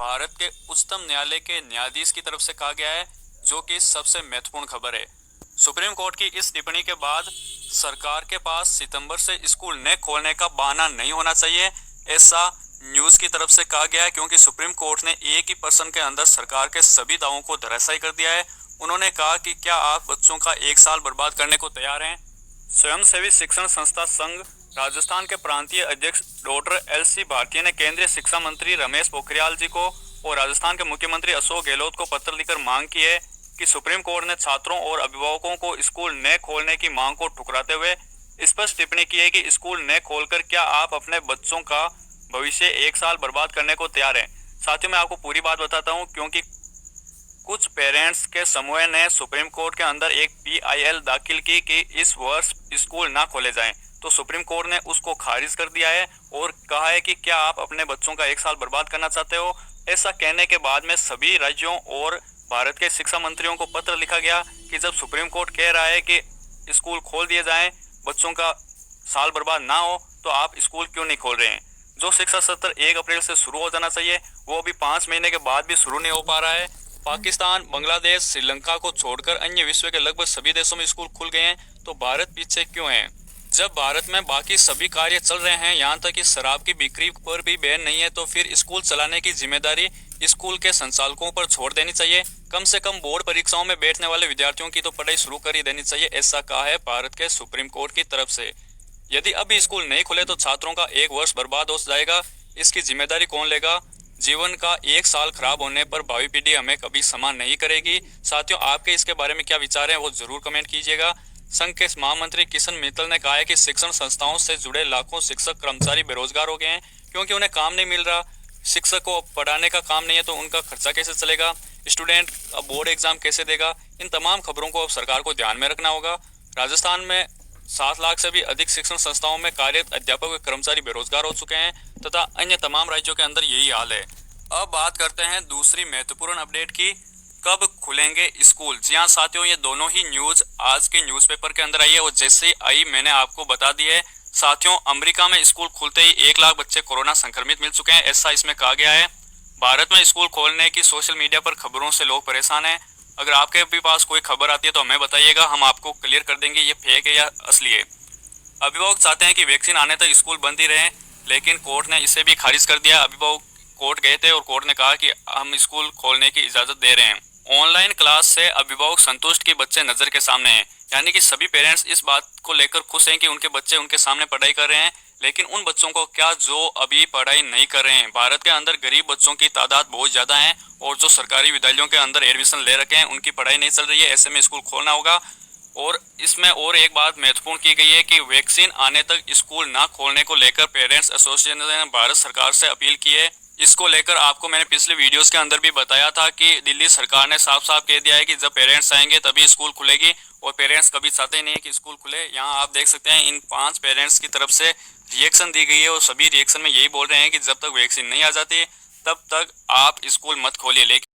भारत के उच्चतम न्यायालय के न्यायाधीश की तरफ से कहा गया है, जो कि सबसे महत्वपूर्ण खबर है। सुप्रीम कोर्ट की इस टिप्पणी के बाद सरकार के पास सितंबर से स्कूल न खोलने का बहाना नहीं होना चाहिए, ऐसा न्यूज की तरफ से कहा गया है, क्योंकि सुप्रीम कोर्ट ने एक ही पर्सन के अंदर सरकार के सभी दावों को धराशायी कर दिया है। उन्होंने कहा कि क्या आप बच्चों का एक साल बर्बाद करने को तैयार हैं? स्वयंसेवी शिक्षण संस्था संघ राजस्थान के प्रांतीय अध्यक्ष डॉक्टर LC भाटिया ने केंद्रीय शिक्षा मंत्री रमेश पोखरियाल जी को और राजस्थान के मुख्यमंत्री अशोक गहलोत को पत्र लिखकर मांग की है कि सुप्रीम कोर्ट ने छात्रों और अभिभावकों को स्कूल न खोलने की मांग को ठुकराते हुए स्पष्ट टिप्पणी की है कि स्कूल न खोलकर क्या आप अपने बच्चों का भविष्य एक साल बर्बाद करने को तैयार हैं। साथियों, मैं आपको पूरी बात बताता हूं, क्योंकि कुछ पेरेंट्स के समूह ने सुप्रीम कोर्ट के अंदर एक PIL दाखिल की कि इस वर्ष स्कूल ना खोले जाएं, तो सुप्रीम कोर्ट ने उसको खारिज कर दिया है और कहा है कि क्या आप अपने बच्चों का एक साल बर्बाद करना चाहते हो। ऐसा कहने के बाद में सभी राज्यों और भारत के शिक्षा मंत्रियों को पत्र लिखा गया कि जब सुप्रीम कोर्ट कह रहा है कि स्कूल खोल दिए जाएं, बच्चों का साल बर्बाद ना हो, तो आप स्कूल क्यों नहीं खोल रहे हैं। जो शिक्षा सत्र 1 अप्रैल से शुरू हो जाना चाहिए, वो अभी 5 महीने के बाद भी शुरू नहीं हो पा रहा है। पाकिस्तान, बांग्लादेश, श्रीलंका को छोड़कर अन्य विश्व के लगभग सभी देशों में स्कूल खुल गए हैं, तो भारत पीछे क्यों है। जब भारत में बाकी सभी कार्य चल रहे हैं, यहाँ तक कि शराब की बिक्री पर भी बैन नहीं है, तो फिर स्कूल चलाने की जिम्मेदारी स्कूल के संचालकों पर छोड़ देनी चाहिए। कम से कम बोर्ड परीक्षाओं में बैठने वाले विद्यार्थियों की तो पढ़ाई शुरू कर ही देनी चाहिए, ऐसा कहा है भारत के सुप्रीम कोर्ट की तरफ से। यदि अभी स्कूल नहीं खुले तो छात्रों का एक वर्ष बर्बाद हो जाएगा, इसकी जिम्मेदारी कौन लेगा। जीवन का एक साल खराब होने पर भावी पीढ़ी हमें कभी क्षमा नहीं करेगी। साथियों, आपके इसके बारे में क्या विचार हैं, वो जरूर कमेंट कीजिएगा। संघ के महामंत्री किशन मित्तल ने कहा है कि शिक्षण संस्थाओं से जुड़े लाखों शिक्षक कर्मचारी बेरोजगार हो गए हैं, क्योंकि उन्हें काम नहीं मिल रहा। शिक्षक को पढ़ाने का काम नहीं है तो उनका खर्चा कैसे चलेगा, स्टूडेंट बोर्ड एग्जाम कैसे देगा। इन तमाम खबरों को अब सरकार को ध्यान में रखना होगा। राजस्थान में 7 लाख से भी अधिक शिक्षण संस्थाओं में कार्यरत अध्यापक व कर्मचारी बेरोजगार हो चुके हैं तथा अन्य तमाम राज्यों के अंदर यही हाल है। अब बात करते हैं दूसरी महत्वपूर्ण अपडेट की, कब खुलेंगे स्कूल। जी हाँ साथियों, ये दोनों ही न्यूज आज के न्यूज़पेपर के अंदर आई है और जैसे ही आई मैंने आपको बता दी है। साथियों, अमेरिका में स्कूल खुलते ही 1 लाख बच्चे कोरोना संक्रमित मिल चुके हैं, ऐसा इसमें कहा गया है। भारत में स्कूल खोलने की सोशल मीडिया पर खबरों से लोग परेशान हैं। अगर आपके भी पास कोई खबर आती है तो हमें बताइएगा, हम आपको क्लियर कर देंगे ये फेक है या असली है। अभिभावक चाहते हैं कि वैक्सीन आने तक स्कूल बंद ही रहे, लेकिन कोर्ट ने इसे भी खारिज कर दिया। अभिभावक कोर्ट गए थे और कोर्ट ने कहा कि हम स्कूल खोलने की इजाजत दे रहे हैं। ऑनलाइन क्लास से अभिभावक संतुष्ट कि बच्चे नजर के सामने हैं, यानी कि सभी पेरेंट्स इस बात को लेकर खुश हैं कि उनके बच्चे उनके सामने पढ़ाई कर रहे हैं। लेकिन उन बच्चों को क्या जो अभी पढ़ाई नहीं कर रहे हैं। भारत के अंदर गरीब बच्चों की तादाद बहुत ज्यादा है और जो सरकारी विद्यालयों के अंदर एडमिशन ले रखे हैं उनकी पढ़ाई नहीं चल रही है, ऐसे में स्कूल खोलना होगा। और इसमें और एक बात महत्वपूर्ण की गई है कि वैक्सीन आने तक स्कूल ना खोलने को लेकर पेरेंट्स एसोसिएशन ने भारत सरकार से अपील की है। इसको लेकर आपको मैंने पिछले वीडियोस के अंदर भी बताया था कि दिल्ली सरकार ने साफ साफ कह दिया है कि जब पेरेंट्स आएंगे तभी स्कूल खुलेगी, और पेरेंट्स कभी चाहते ही नहीं है कि स्कूल खुले। यहाँ आप देख सकते हैं इन 5 पेरेंट्स की तरफ से रिएक्शन दी गई है और सभी रिएक्शन में यही बोल रहे हैं कि जब तक वैक्सीन नहीं आ जाती तब तक आप स्कूल मत खोलिए। लेकिन